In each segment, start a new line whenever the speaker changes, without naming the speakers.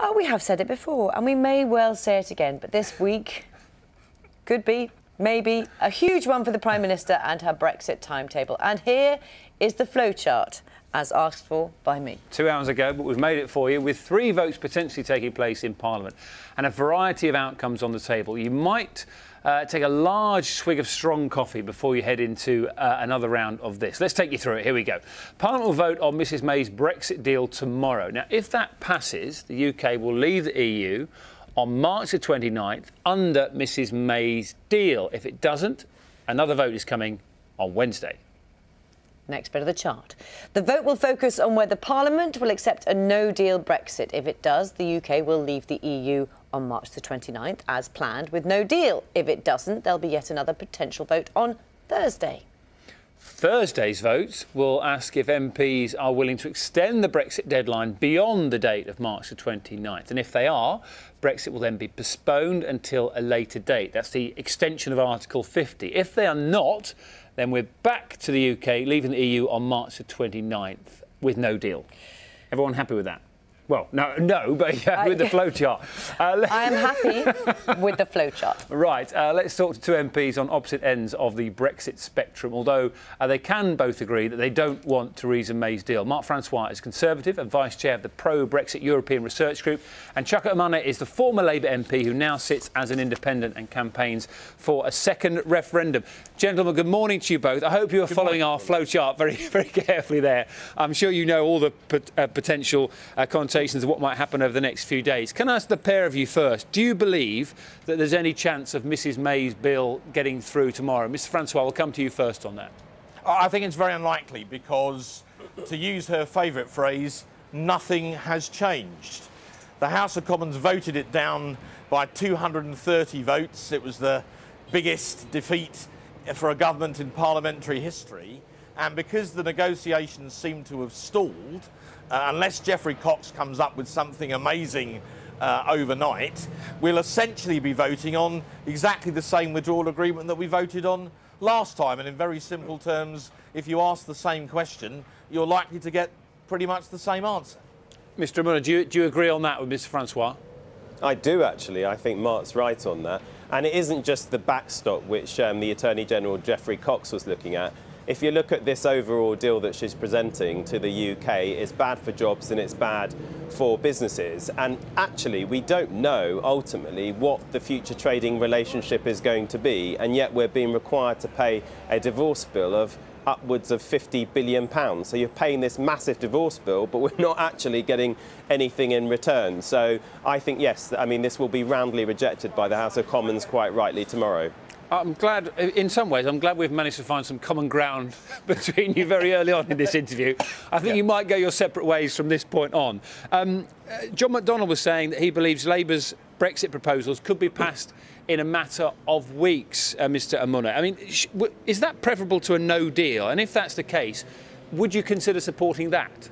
Oh, we have said it before, and we may well say it again, but this week could be, maybe, a huge one for the Prime Minister and her Brexit timetable. And here is the flowchart, as asked for by me.
2 hours ago, but we've made it for you, with 3 votes potentially taking place in Parliament and a variety of outcomes on the table. You might take a large swig of strong coffee before you head into another round of this. Let's take you through it. Here we go. Parliament will vote on Mrs May's Brexit deal tomorrow. Now, if that passes, the UK will leave the EU on March the 29th under Mrs May's deal. If it doesn't, another vote is coming on Wednesday.
Next bit of the chart. The vote will focus on whether Parliament will accept a no-deal Brexit. If it does, the UK will leave the EU on March the 29th, as planned, with no deal. If it doesn't, there'll be yet another potential vote on Thursday.
Thursday's vote will ask if MPs are willing to extend the Brexit deadline beyond the date of March the 29th. And if they are, Brexit will then be postponed until a later date. That's the extension of Article 50. If they are not, then we're back to the UK, leaving the EU on March the 29th with no deal. Everyone happy with that? Well, no, but yeah, with the flowchart.
I am happy with the flowchart.
Right, let's talk to 2 MPs on opposite ends of the Brexit spectrum, although they can both agree that they don't want Theresa May's deal. Mark Francois is Conservative and Vice Chair of the Pro-Brexit European Research Group, and Chuka Umunna is the former Labour MP who now sits as an independent and campaigns for a second referendum. Gentlemen, good morning to you both. I hope you are following our flowchart very, very carefully there. I'm sure you know all the potential connotations of what might happen over the next few days. Can I ask the pair of you first, do you believe that there's any chance of Mrs May's bill getting through tomorrow? Mr Francois, we'll come to you first on that.
I think it's very unlikely because, to use her favourite phrase, nothing has changed. The House of Commons voted it down by 230 votes. It was the biggest defeat for a government in parliamentary history. And because the negotiations seem to have stalled, unless Geoffrey Cox comes up with something amazing overnight, we'll essentially be voting on exactly the same withdrawal agreement that we voted on last time. And in very simple terms, if you ask the same question, you're likely to get pretty much the same answer.
Mr Umunna, do you agree on that with Mr Francois?
I do, actually. I think Mark's right on that. And it isn't just the backstop which the Attorney General Geoffrey Cox was looking at. If you look at this overall deal that she's presenting to the UK, it's bad for jobs and it's bad for businesses. And actually, we don't know ultimately what the future trading relationship is going to be, and yet we're being required to pay a divorce bill of upwards of £50 billion. So you're paying this massive divorce bill, but we're not actually getting anything in return. So I think, yes, I mean, this will be roundly rejected by the House of Commons quite rightly tomorrow.
I'm glad, in some ways, I'm glad we've managed to find some common ground between you very early on in this interview. I think you might go your separate ways from this point on. John McDonnell was saying that he believes Labour's Brexit proposals could be passed in a matter of weeks, Mr Umunna. I mean, is that preferable to a no deal? And if that's the case, would you consider supporting that?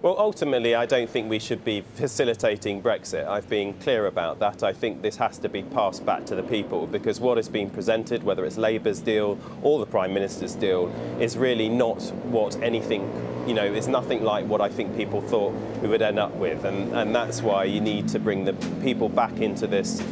Well, ultimately, I don't think we should be facilitating Brexit. I've been clear about that. I think this has to be passed back to the people, because what is being presented, whether it's Labour's deal or the Prime Minister's deal, is really not what anything, is nothing like what I think people thought we would end up with. And that's why you need to bring the people back into this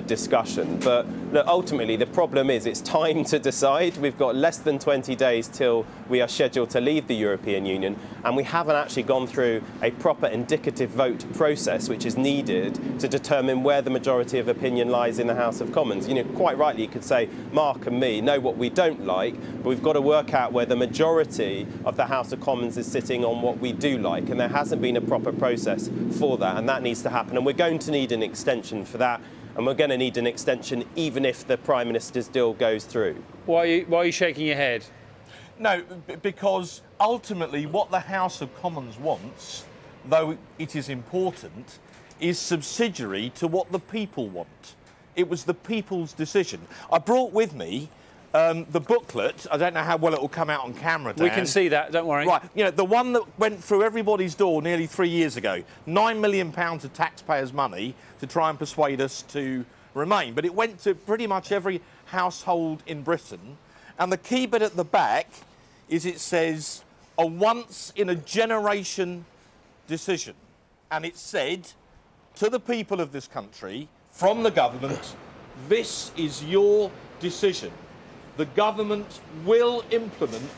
discussion. But look, ultimately, the problem is it's time to decide. We've got less than 20 days till we are scheduled to leave the European Union, and we haven't actually gone through a proper indicative vote process which is needed to determine where the majority of opinion lies in the House of Commons. Quite rightly you could say Mark and me know what we don't like, but we've got to work out where the majority of the House of Commons is sitting on what we do like, and there hasn't been a proper process for that, and that needs to happen, and we're going to need an extension for that, and we're going to need an extension even if the Prime Minister's deal goes through.
Why are you shaking your head?
No, because ultimately what the House of Commons wants, though it is important, is subsidiary to what the people want. It was the people's decision. I brought with me the booklet. I don't know how well it will come out on camera, Dan.
We can see that, don't worry.
Right, the one that went through everybody's door nearly 3 years ago. £9 million of taxpayers' money to try and persuade us to remain. But it went to pretty much every household in Britain. And the key bit at the back is it says, a once-in-a-generation decision. And it said, to the people of this country from the government, this is your decision. The government will implement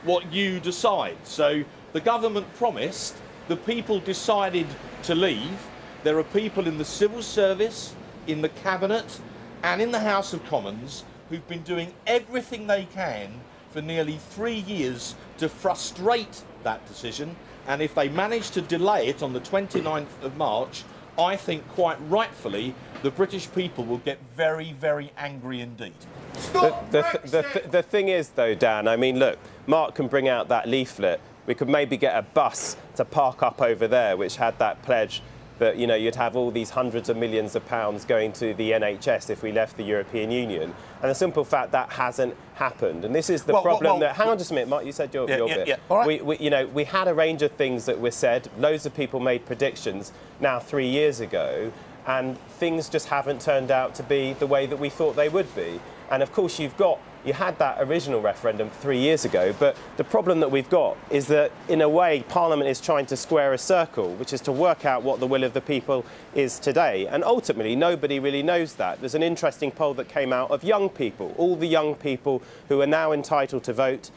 what you decide. So the government promised, the people decided to leave. There are people in the civil service, in the cabinet and in the House of Commons who've been doing everything they can for nearly 3 years to frustrate that decision. And if they manage to delay it on the 29th of March, I think quite rightfully the British people will get very, very angry indeed.
The thing is, though, Dan, I mean, look, Mark can bring out that leaflet. We could maybe get a bus to park up over there, which had that pledge that, you know, you'd have all these hundreds of millions of pounds going to the NHS if we left the European Union. And the simple fact that hasn't happened. And this is the problem that... Hang on just a minute, Mark, you said your bit.
Yeah. All right.
You know, we had a range of things that were said. Loads of people made predictions now 3 years ago, and things just haven't turned out to be the way that we thought they would be. And of course, you had that original referendum 3 years ago, but the problem that we've got is that, in a way, Parliament is trying to square a circle, which is to work out what the will of the people is today. And ultimately, nobody really knows that. There's an interesting poll that came out of young people, all the young people who are now entitled to vote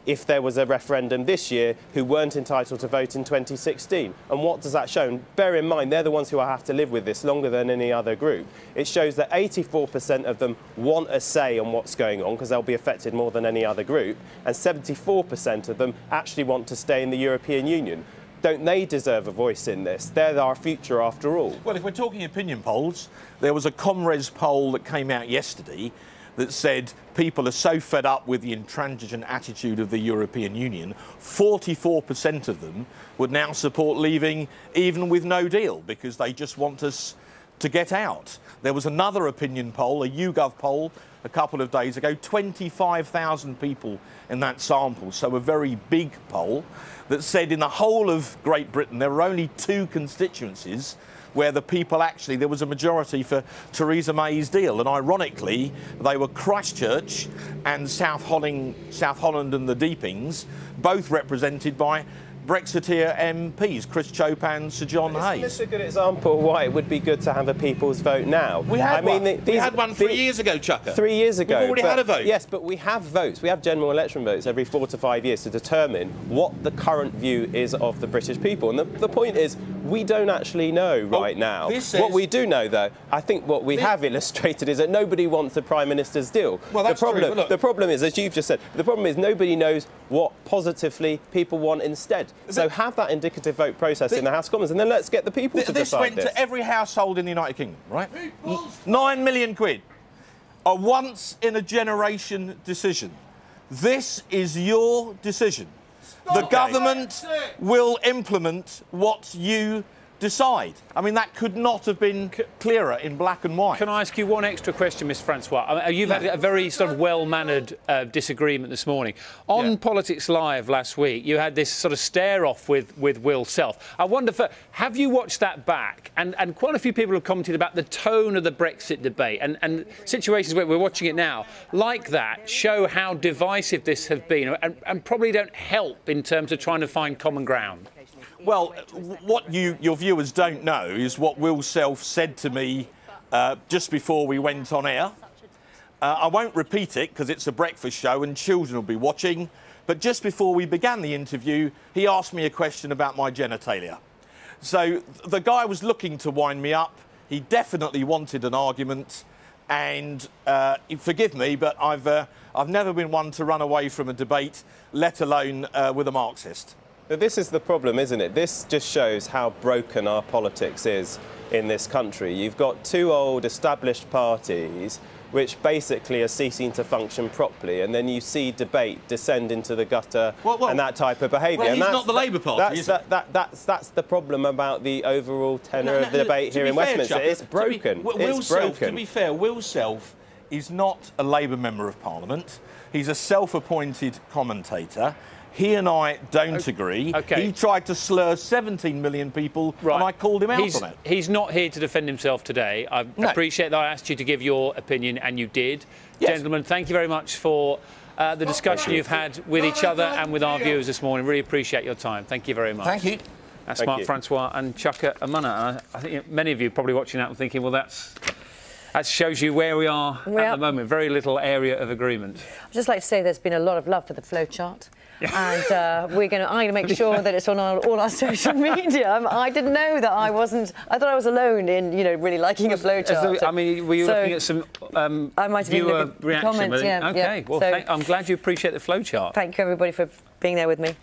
if there was a referendum this year, who weren't entitled to vote in 2016. And what does that show? And bear in mind, they're the ones who have to live with this longer than any other group. It shows that 84% of them want a say on what's going on, because they'll be affected more than any other group, and 74% of them actually want to stay in the European Union. Don't they deserve a voice in this? They're our future after all.
Well, if we're talking opinion polls, there was a Comres poll that came out yesterday that said people are so fed up with the intransigent attitude of the European Union, 44% of them would now support leaving even with no deal, because they just want us to get out. There was another opinion poll, a YouGov poll, a couple of days ago, 25,000 people in that sample, so a very big poll, that said in the whole of Great Britain there were only 2 constituencies where the people actually, there was a majority for Theresa May's deal. And ironically, they were Christchurch and South Holland and the Deepings, both represented by Brexiteer MPs, Chris Chopin, Sir John Hayes.
Isn't this a good example of why it would be good to have a people's vote now?
We had one. We had one 3 years ago, Chuka.
3 years ago.
We've already had a vote.
Yes, but we have votes. We have general election votes every 4 to 5 years to determine what the current view is of the British people. And the point is, we don't actually know right now. What we do know, though, I think what we have illustrated is that nobody wants a Prime Minister's deal.
Well, that's true. Look,
the problem is, as you've just said, the problem is nobody knows what positively people want instead. So have that indicative vote process in the House of Commons, and then let's get the people to decide this.
This went to every household in the United Kingdom, right? 9 million quid. A once-in-a-generation decision. This is your decision. The government will implement what you decide. I mean, that could not have been clearer in black and white.
Can I ask you one extra question, Ms Francois? I mean, you've had a very sort of well-mannered disagreement this morning. On Politics Live last week, you had this sort of stare-off with Will Self. I wonder, have you watched that back? And quite a few people have commented about the tone of the Brexit debate, and situations where we're watching it now, like that, show how divisive this has been, and probably don't help in terms of trying to find common ground.
Well, what your viewers don't know is what Will Self said to me just before we went on air. I won't repeat it because it's a breakfast show and children will be watching. But just before we began the interview, he asked me a question about my genitalia. So the guy was looking to wind me up. He definitely wanted an argument. And forgive me, but I've never been one to run away from a debate, let alone with a Marxist.
This is the problem, isn't it? This just shows how broken our politics is in this country. You've got 2 old established parties which basically are ceasing to function properly, and then you see debate descend into the gutter and that type of behaviour.
Well, he's not the Labour Party,
that's the problem about the overall tenor of the debate here in Westminster.
Chuck,
it's broken.
To be fair, Will Self is not a Labour Member of Parliament. He's a self-appointed commentator. He and I don't agree.
Okay.
He tried to slur 17 million people, and I called him out on it.
He's not here to defend himself today. I appreciate that I asked you to give your opinion, and you did. Yes. Gentlemen, thank you very much for the discussion you've had with each other and with our viewers this morning. Really appreciate your time. Thank you very much.
Thank you.
That's
Thank
Mark
you.
Francois and Chuka Umunna. And I think many of you probably watching that and thinking, well, that shows you where we are at the moment. Very little area of agreement.
I'd just like to say there's been a lot of love for the flowchart. And I'm going to make sure that it's on all our social media. I didn't know that I wasn't. I thought I was alone in, really liking a flowchart.
I mean, were you looking at some
I might have
viewer
been
reaction?
comments, yeah.
Okay,
yeah.
well,
So,
I'm glad you appreciate the flowchart.
thank you, everybody, for being there with me.